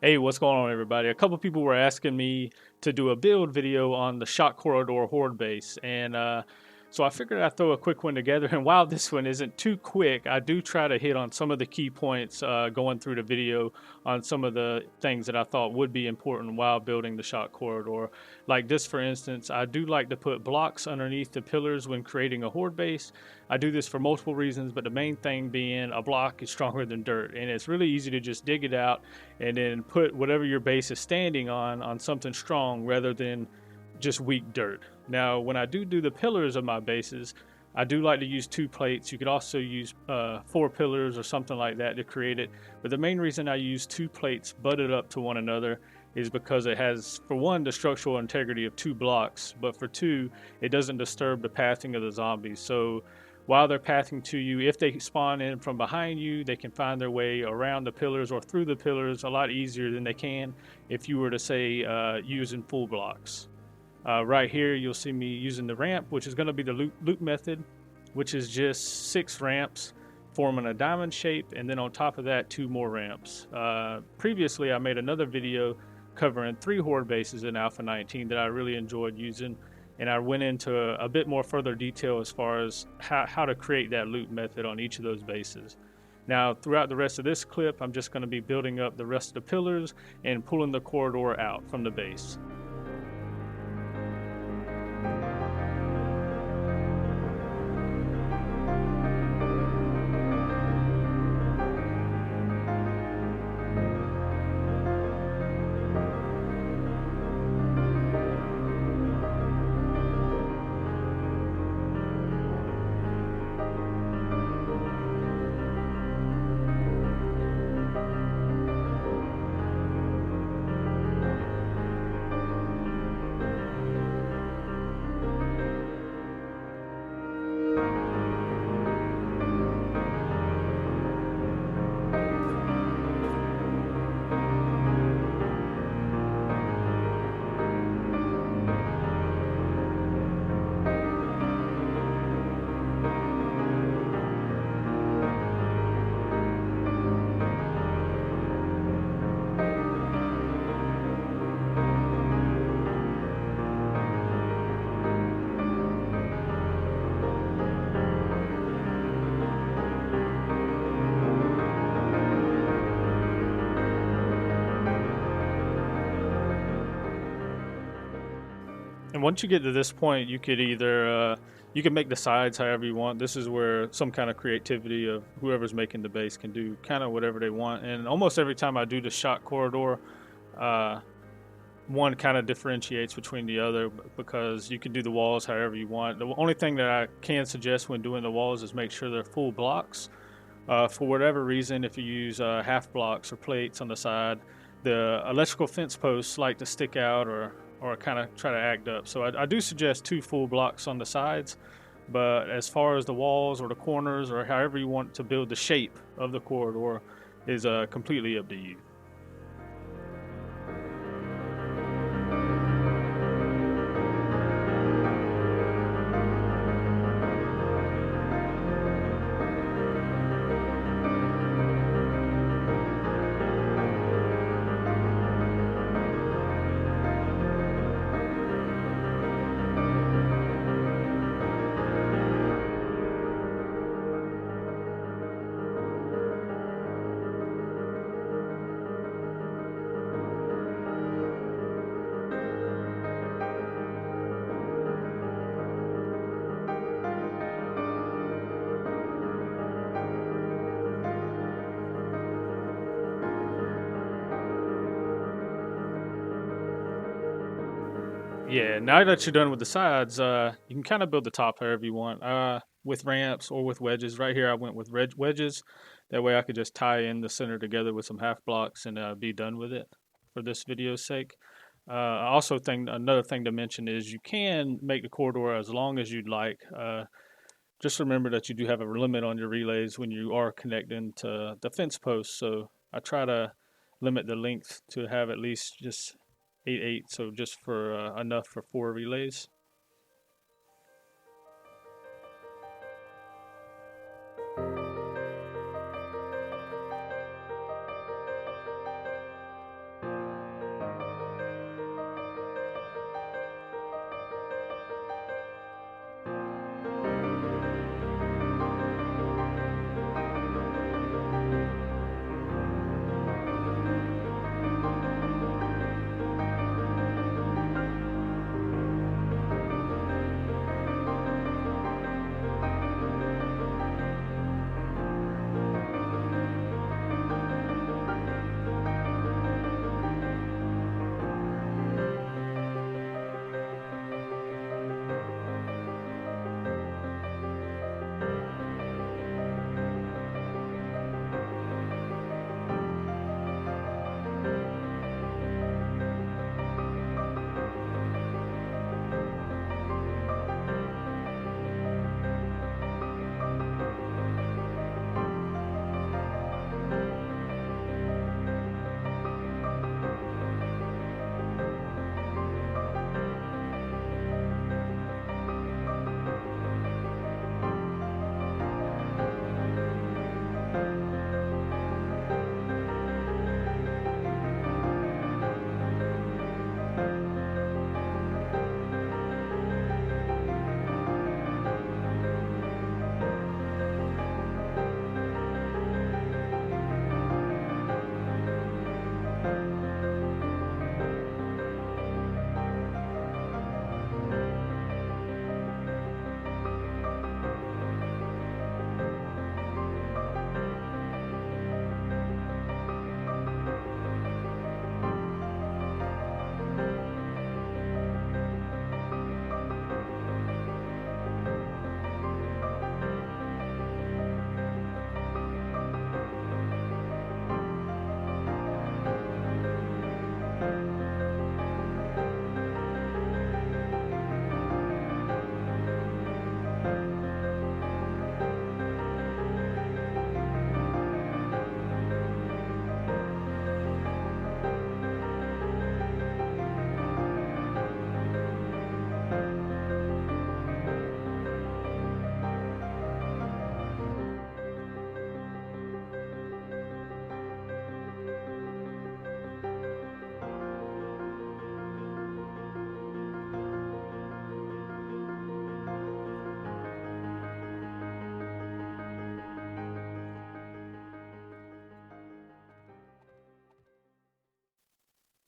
Hey, what's going on, everybody? A couple people were asking me to do a build video on the Shock Corridor Horde base, and so I figured I'd throw a quick one together. And while this one isn't too quick, I do try to hit on some of the key points going through the video on some of the things that I thought would be important while building the Shock Corridor. Like this, for instance, I do like to put blocks underneath the pillars when creating a Horde base. I do this for multiple reasons, but the main thing being a block is stronger than dirt, and it's really easy to just dig it out and then put whatever your base is standing on something strong rather than just weak dirt. Now, when I do the pillars of my bases, I do like to use 2 plates. You could also use 4 pillars or something like that to create it. But the main reason I use 2 plates butted up to one another is because it has, for one, the structural integrity of 2 blocks, but for two, it doesn't disturb the pathing of the zombies. So while they're pathing to you, if they spawn in from behind you, they can find their way around the pillars or through the pillars a lot easier than they can if you were to say using full blocks. Right here, you'll see me using the ramp, which is going to be the loop method, which is just 6 ramps forming a diamond shape, and then on top of that, 2 more ramps. Previously, I made another video covering 3 Horde bases in Alpha 19 that I really enjoyed using, and I went into a bit more further detail as far as how to create that loop method on each of those bases. Now, throughout the rest of this clip, I'm just going to be building up the rest of the pillars and pulling the corridor out from the base. And once you get to this point, you could either you can make the sides however you want. This is where some kind of creativity of whoever's making the base can do kind of whatever they want. And almost every time I do the shot corridor, uh, one kind of differentiates between the other because you can do the walls however you want. The only thing that I can suggest when doing the walls is make sure they're full blocks. For whatever reason, if you use half blocks or plates on the side, the electrical fence posts like to stick out or kind of try to act up. So I do suggest 2 full blocks on the sides, but as far as the walls or the corners or however you want to build the shape of the corridor is completely up to you. Yeah, now that you're done with the sides, you can kind of build the top however you want, with ramps or with wedges. Right here, I went with wedges. That way I could just tie in the center together with some half blocks and be done with it for this video's sake. I also think another thing to mention is you can make the corridor as long as you'd like. Just remember that you do have a limit on your relays when you are connecting to the fence posts. So I try to limit the length to have at least just 8 8, so just for enough for 4 relays.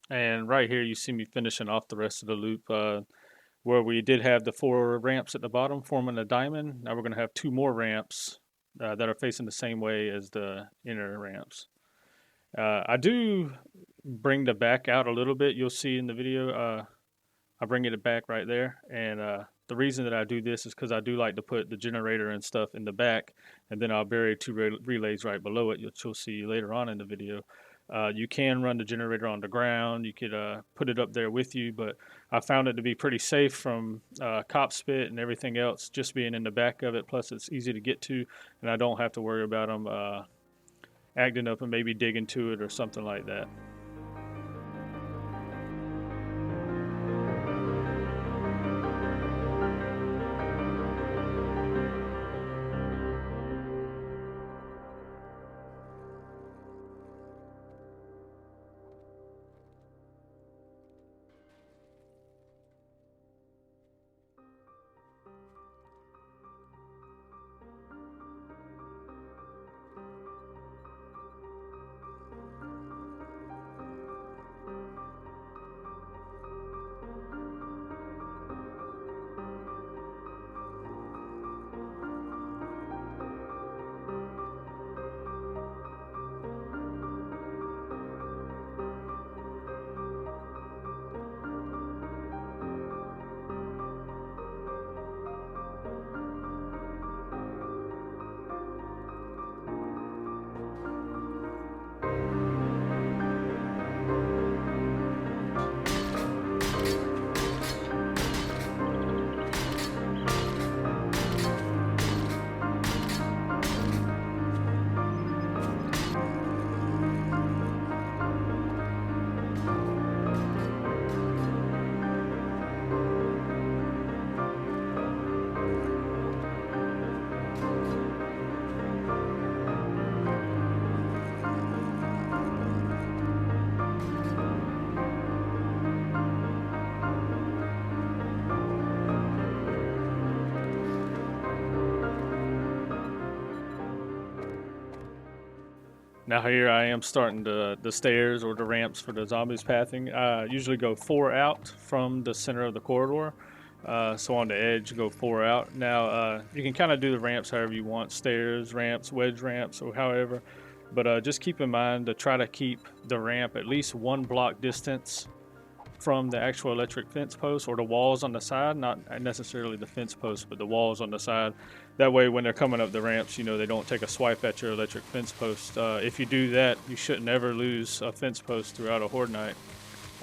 And right here, you see me finishing off the rest of the loop where we did have the 4 ramps at the bottom forming a diamond. Now we're going to have 2 more ramps that are facing the same way as the inner ramps. I do bring the back out a little bit. You'll see in the video, I bring it back right there. And the reason that I do this is because I do like to put the generator and stuff in the back, and then I'll bury 2 relays right below it. You'll see later on in the video. You can run the generator on the ground. You could put it up there with you, but I found it to be pretty safe from cop spit and everything else, just being in the back of it. Plus, it's easy to get to, and I don't have to worry about them acting up and maybe digging to it or something like that. Now here I am starting the stairs or the ramps for the zombies pathing. I usually go 4 out from the center of the corridor. So on the edge, go 4 out. Now you can kind of do the ramps however you want, stairs, ramps, wedge ramps, or however. But just keep in mind to try to keep the ramp at least 1 block distance from the actual electric fence post or the walls on the side, not necessarily the fence post, but the walls on the side. That way when they're coming up the ramps, you know, they don't take a swipe at your electric fence post. If you do that, you shouldn't ever lose a fence post throughout a Horde night.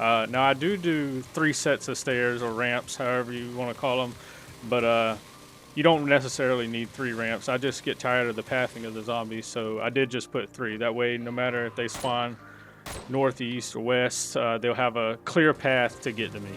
Now I do 3 sets of stairs or ramps, however you want to call them, but you don't necessarily need 3 ramps. I just get tired of the pathing of the zombies, so I did just put 3. That way, no matter if they spawn northeast or west, they'll have a clear path to get to me.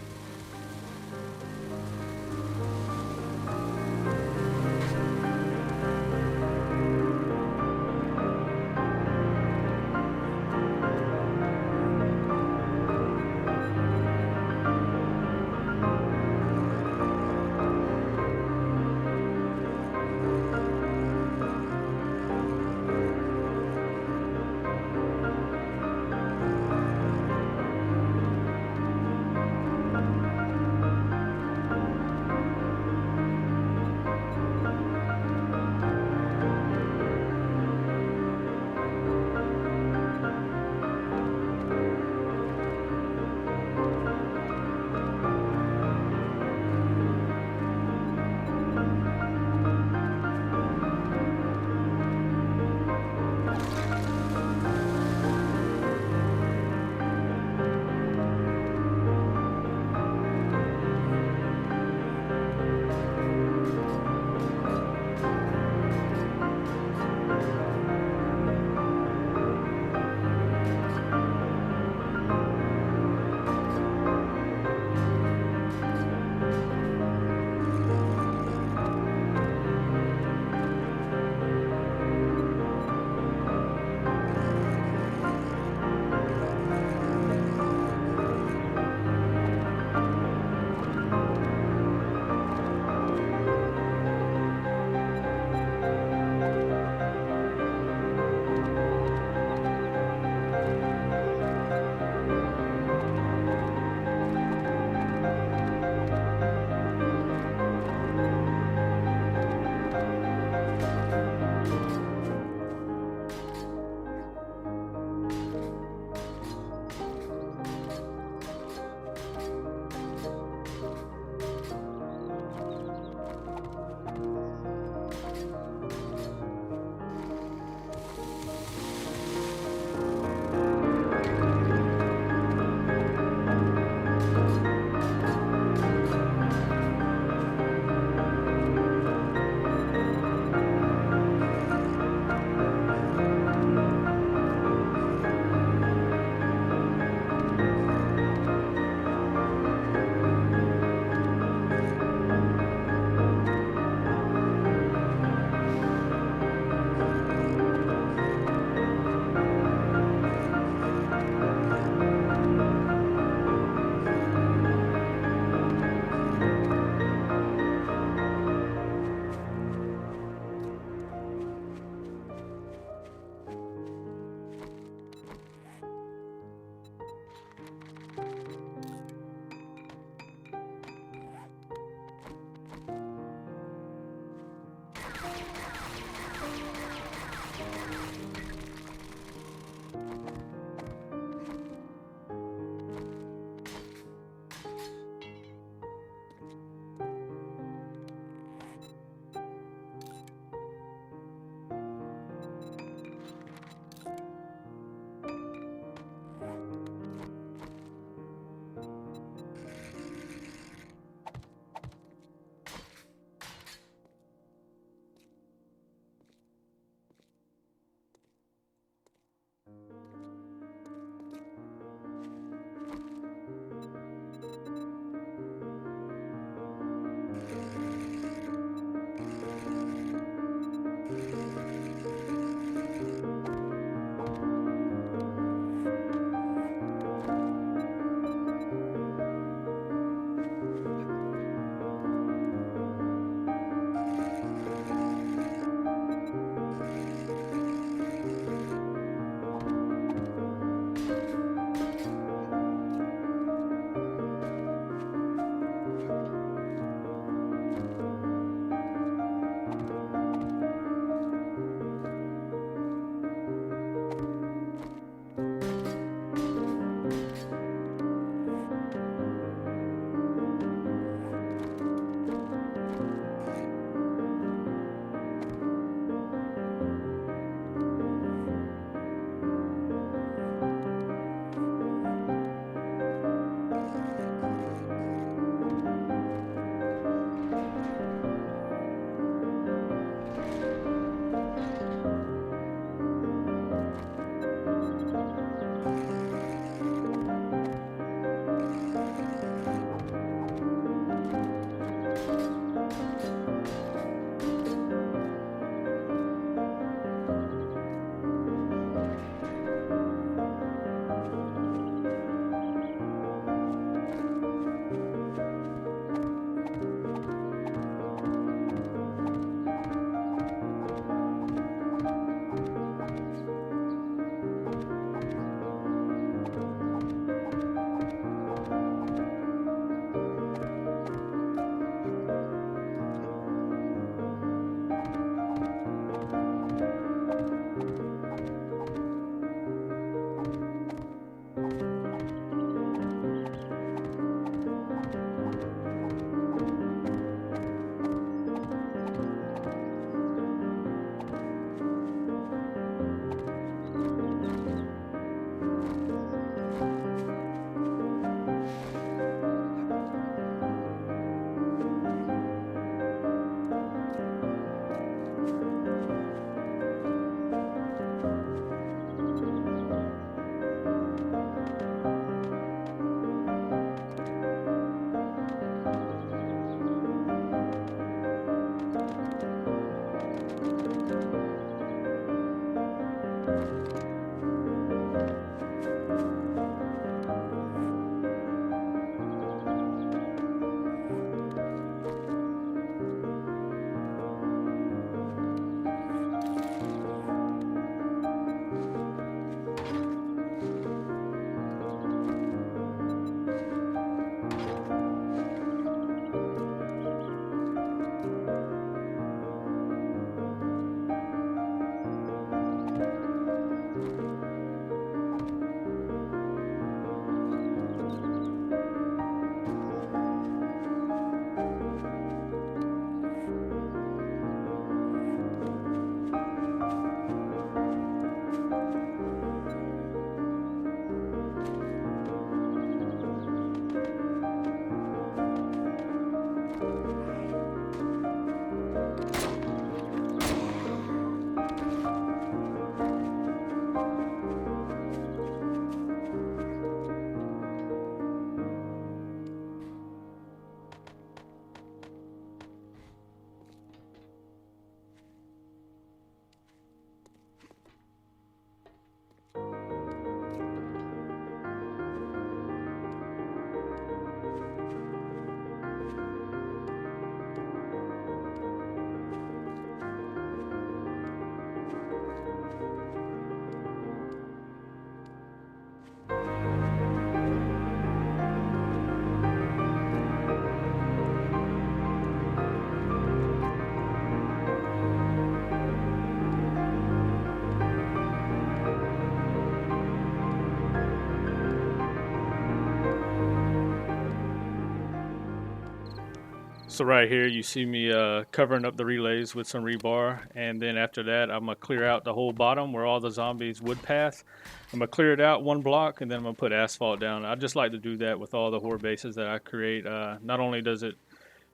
So right here you see me covering up the relays with some rebar, and then after that I'm going to clear out the whole bottom where all the zombies would pass. I'm going to clear it out one block, and then I'm going to put asphalt down. I just like to do that with all the horde bases that I create. Not only does it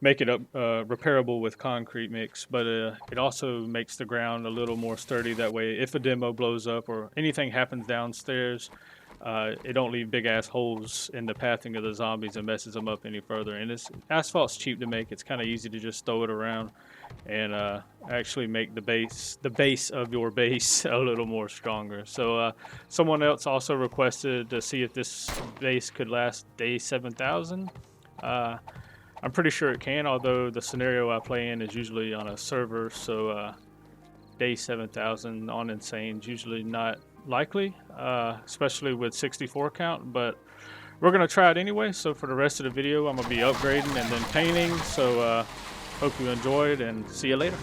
make it repairable with concrete mix, but it also makes the ground a little more sturdy. That way if a demo blows up or anything happens downstairs, it don't leave big ass holes in the pathing of the zombies and messes them up any further. And asphalt's cheap to make. It's kind of easy to just throw it around and actually make the base of your base a little more stronger. So someone else also requested to see if this base could last day 7,000. I'm pretty sure it can, although the scenario I play in is usually on a server, so day 7,000 on Insane is usually not likely, especially with 64 count, but we're going to try it anyway. So for the rest of the video, I'm going to be upgrading and then painting, so hope you enjoyed, and see you later.